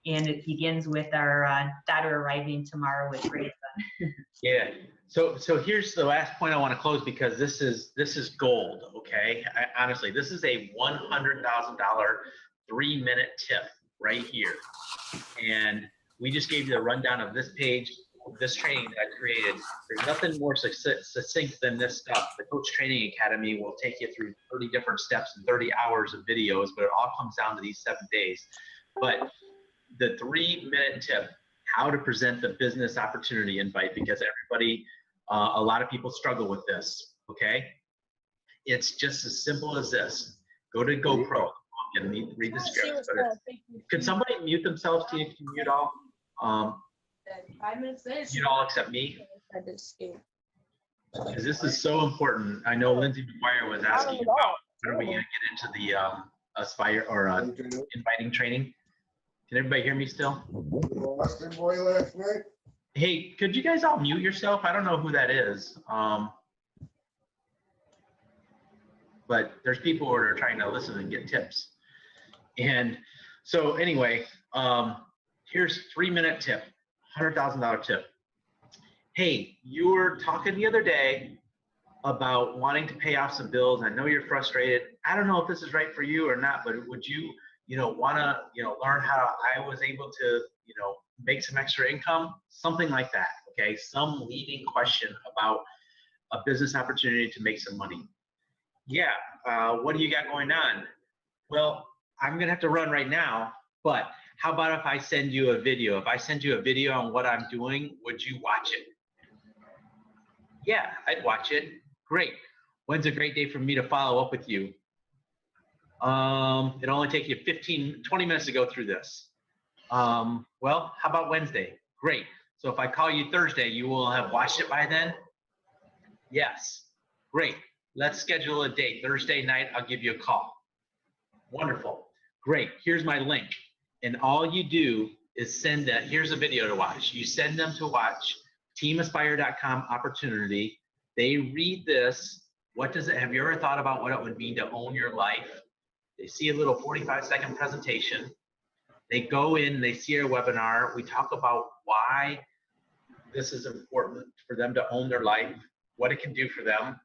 And it begins with our daughter arriving tomorrow with grandson. Yeah. So here's the last point I want to close because this is gold. Okay, honestly, this is a $100,000 3-minute tip right here, and we just gave you the rundown of this page, this training that I created. There's nothing more succinct than this stuff. The Coach Training Academy will take you through 30 different steps and 30 hours of videos, but it all comes down to these 7 days. But the 3-minute tip, how to present the business opportunity invite, because everybody, a lot of people struggle with this, okay? It's just as simple as this. Go to GoPro and read the script. Could somebody mute themselves? Tina, can you mute all? 5 minutes later. Mute all except me, Had to escape. because this is so important. I know Lindsay McGuire was asking about when are we going to get into the Aspire or inviting training. Can everybody hear me still? Lost your boy last night? Hey, could you guys all mute yourself? I don't know who that is. But there's people who are trying to listen and get tips. And so anyway, here's 3-minute tip, $100,000 tip. Hey, you were talking the other day about wanting to pay off some bills. I know you're frustrated. I don't know if this is right for you or not, but would you, want to, learn how I was able to, make some extra income? Something like that, okay? Some leading question about a business opportunity to make some money. Yeah, what do you got going on? Well, I'm gonna have to run right now, but how about if I send you a video? If I send you a video on what I'm doing, would you watch it? Yeah, I'd watch it. Great. When's a great day for me to follow up with you? It'll only take you 20 minutes to go through this. Well, how about Wednesday? Great. So if I call you Thursday, you will have watched it by then? Yes. Great. Let's schedule a date. Thursday night, I'll give you a call. Wonderful. Great. Here's my link. And all you do is send that. Here's a video to watch. You send them to watch teamaspire.com opportunity. They read this. What does it, have you ever thought about what it would mean to own your life? They see a little 45-second presentation. They go in, they see our webinar. We talk about why this is important for them to own their life, what it can do for them.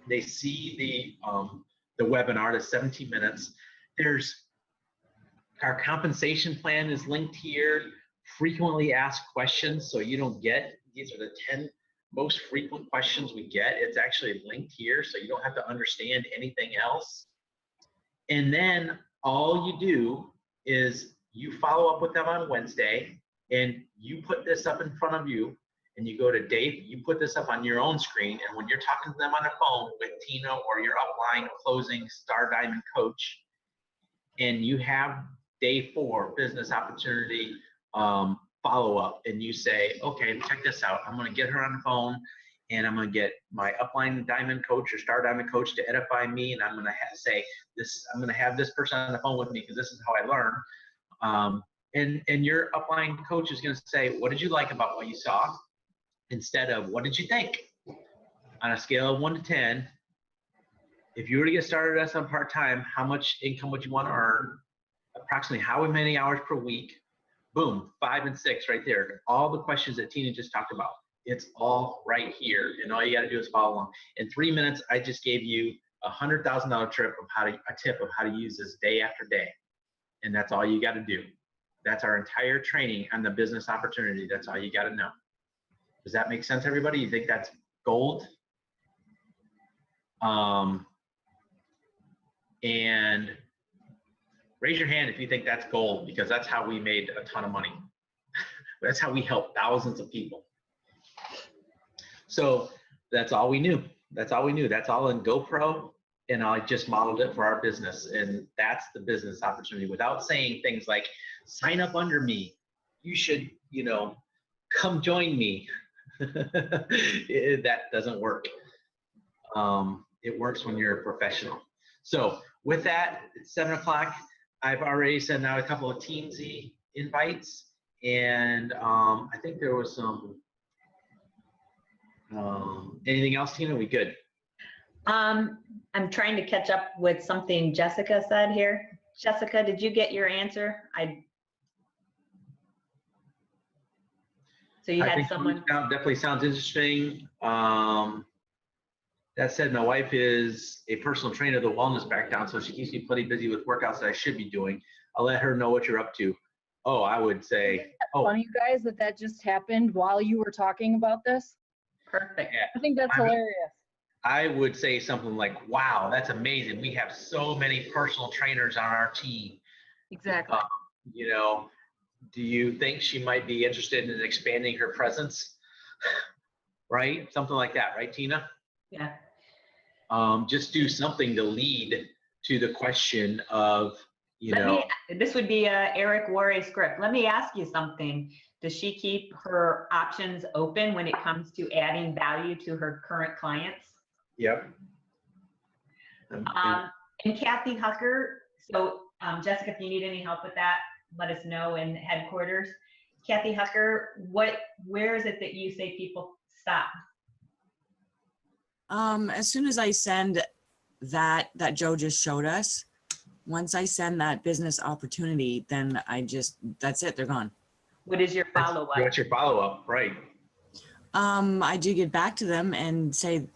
They see the webinar, the 17 minutes. There's our compensation plan is linked here. Frequently asked questions, so you don't get, these are the 10 most frequent questions we get. It's actually linked here, so you don't have to understand anything else. And then all you do is you follow up with them on Wednesday, and you put this up in front of you, and you go to Dave, you put this up on your own screen, and when you're talking to them on the phone with Tina or your upline closing Star Diamond coach, and you have day 4 business opportunity follow-up, and you say, okay, check this out. I'm going to get her on the phone, and I'm going to get my upline diamond coach or Star Diamond coach to edify me, and I'm going to say this. I'm going to have this person on the phone with me because this is how I learn. And your upline coach is going to say, what did you like about what you saw? Instead of what did you think? On a scale of 1 to 10, if you were to get started as on part-time, how much income would you want to earn? Approximately how many hours per week? Boom, 5 and 6 right there. All the questions that Tina just talked about. It's all right here, and all you got to do is follow along. In 3 minutes, I just gave you a $100,000 tip of how to use this day after day, and that's all you got to do. That's our entire training on the business opportunity. That's all you got to know. Does that make sense, everybody? You think that's gold? And raise your hand if you think that's gold, because that's how we made a ton of money. That's how we helped thousands of people. So that's all we knew. That's all we knew. That's all in GoPro, and I just modeled it for our business, and that's the business opportunity without saying things like, sign up under me. You should, come join me. That doesn't work. It works when you're a professional. So with that, it's 7 o'clock. I've already sent out a couple of Teamsy invites, and I think there was some, anything else, Tina? We good? I'm trying to catch up with something Jessica said here. Jessica, did you get your answer? So you I had think someone, definitely sounds interesting. That said, my wife is a personal trainer of the wellness background, so she keeps me plenty busy with workouts that I should be doing. I'll let her know what you're up to. Oh, I would say, oh, Funny, you guys, that just happened while you were talking about this. perfect. yeah. I think that's hilarious. I would say something like, wow, that's amazing. We have so many personal trainers on our team. Exactly. You know, do you think she might be interested in expanding her presence? Right? Something like that, right, Tina? Yeah. Just do something to lead to the question of, This would be a Eric Worre script. Let me ask you something. Does she keep her options open when it comes to adding value to her current clients? yep. And Kathy Hucker, so Jessica, if you need any help with that, let us know in headquarters. Kathy Hucker, where is it that you say people stop? As soon as I send that Joe just showed us, once I send that business opportunity, then that's it, they're gone. What is your follow-up? What's your follow-up? Right. I do get back to them and say,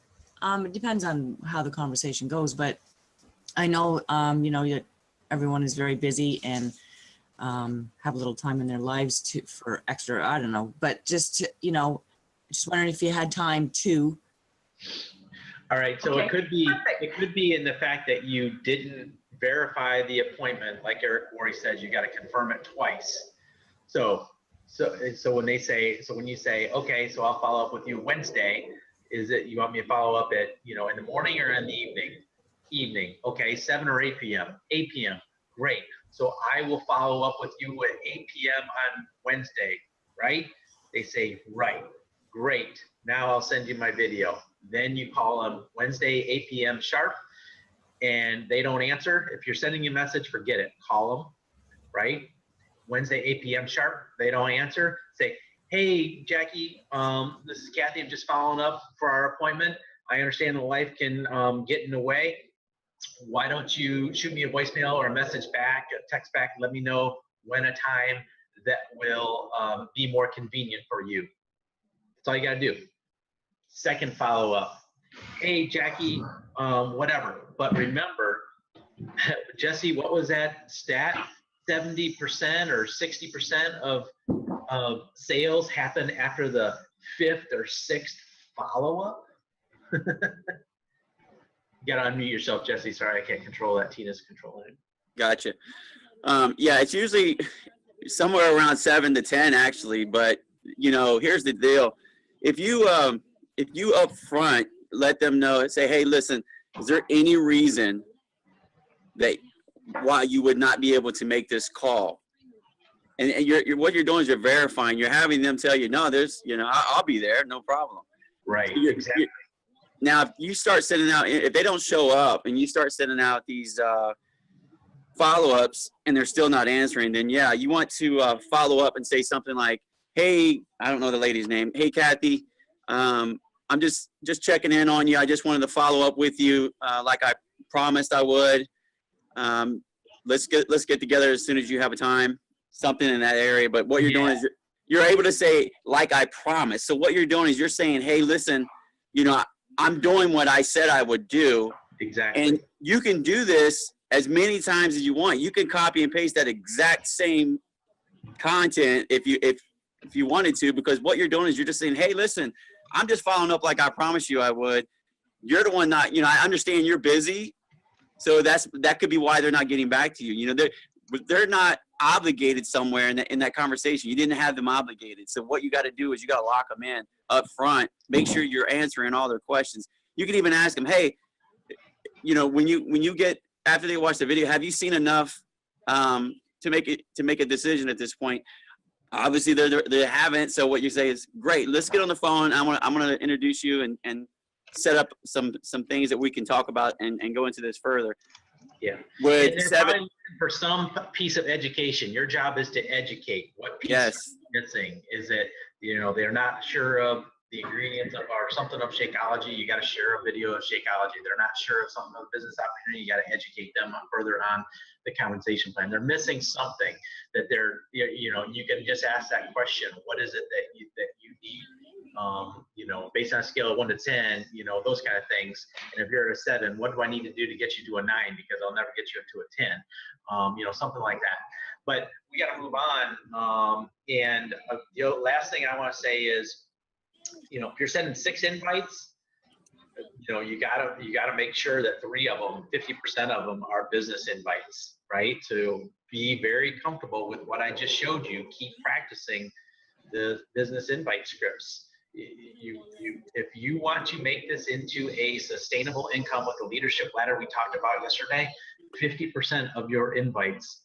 it depends on how the conversation goes, but I know, everyone is very busy and have a little time in their lives for extra, I don't know, but just wondering if you had time to. All right, so Okay, it could be in the fact that you didn't verify the appointment, like Eric Worre says, you got to confirm it twice. So when you say, okay, so I'll follow up with you Wednesday, is it you want me to follow up at in the morning or in the evening? Evening, okay, 7 or 8 p.m. 8 p.m. Great. So I will follow up with you at 8 p.m. on Wednesday, right? They say, right, great. Now I'll send you my video. Then you call them Wednesday, 8 p.m. sharp, and they don't answer. If you're sending a message, forget it. Call them, right? Wednesday, 8 p.m. sharp, they don't answer. Say, hey, Jackie, this is Kathy. I'm just following up for our appointment. I understand the life can get in the way. Why don't you shoot me a voicemail or a message back, a text back, let me know when a time that will be more convenient for you. That's all you got to do. Second follow-up. Hey, Jackie, whatever. But remember, Jesse, what was that stat? 70% or 60% of sales happen after the 5th or 6th follow-up? You got to unmute yourself, Jesse. Sorry, I can't control that. Tina's controlling it. Gotcha. Yeah, it's usually somewhere around 7 to 10 actually, but here's the deal. If you up front let them know and say, hey, listen, is there any reason that why you would not be able to make this call? And you're what you're doing is you're verifying. You're having them tell you, no, there's, I'll be there, no problem. Right, So exactly. Now, if you start sending out, if they don't show up and you start sending out these follow-ups and they're still not answering, then yeah, you want to follow up and say something like, hey, I don't know the lady's name. Hey, Kathy, I'm just checking in on you. I just wanted to follow up with you like I promised I would. Let's get together as soon as you have a time, something in that area. But what you're doing is you're able to say, like I promised. So what you're doing is you're saying, hey, listen, I'm doing what I said I would do. Exactly. And you can do this as many times as you want. You can copy and paste that exact same content if you wanted to, because what you're doing is you're just saying, hey, listen, I'm just following up like I promised you I would. You're the one not, I understand you're busy. So that could be why they're not getting back to you. They're not obligated somewhere in that conversation. You didn't have them obligated. So what you got to do is you got to lock them in up front. Make sure you're answering all their questions. You can even ask them, hey, when you get after they watch the video, have you seen enough to make a decision at this point? Obviously they haven't. So what you say is, great, let's get on the phone. I'm gonna introduce you and set up some things that we can talk about and go into this further. Yeah. With And they're probably looking for some piece of education. Your job is to educate. What piece Yes. are missing? Is it, they're not sure of the ingredients of or something of Shakeology, you got to share a video of Shakeology. They're not sure of something of business opportunity, you got to educate them further on the compensation plan. They're missing something that they're, you know, you can just ask that question, what is it that you need? You know, based on a scale of 1 to 10, you know, those kind of things. And if you're at a 7, what do I need to do to get you to a 9? Because I'll never get you up to a 10. You know, something like that. But we got to move on. The last thing I want to say is, you know, if you're sending 6 invites, you know, you gotta make sure that 3 of them, 50% of them are business invites, right? To be very comfortable with what I just showed you, keep practicing the business invite scripts. If you want to make this into a sustainable income with the leadership ladder we talked about yesterday, 50% of your invites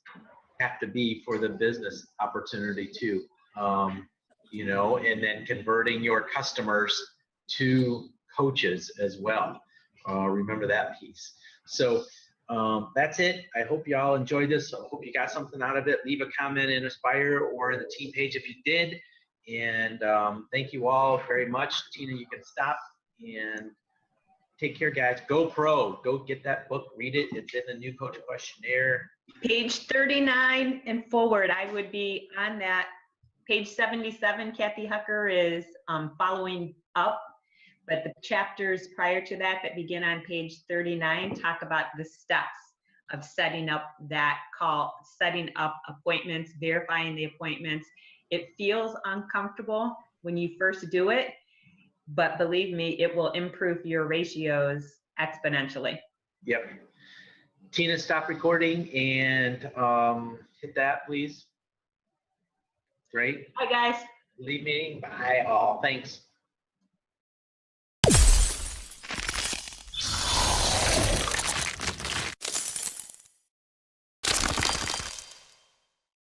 have to be for the business opportunity too. You know, and then converting your customers to coaches as well. Remember that piece. So that's it. I hope you all enjoyed this. I hope you got something out of it. Leave a comment in Aspire or in the team page if you did. And thank you all very much. Tina, you can stop and take care, guys. Go Pro. Go get that book. Read it. It's in the new coach questionnaire. Page 39 and forward, I would be on that. Page 77, Kathy Hucker is following up, but the chapters prior to that begin on page 39 talk about the steps of setting up that call, setting up appointments, verifying the appointments. It feels uncomfortable when you first do it, but believe me, it will improve your ratios exponentially. Yep. Tina, stop recording and hit that, please. Great. Hi, guys. Leave meeting. Bye all. Thanks.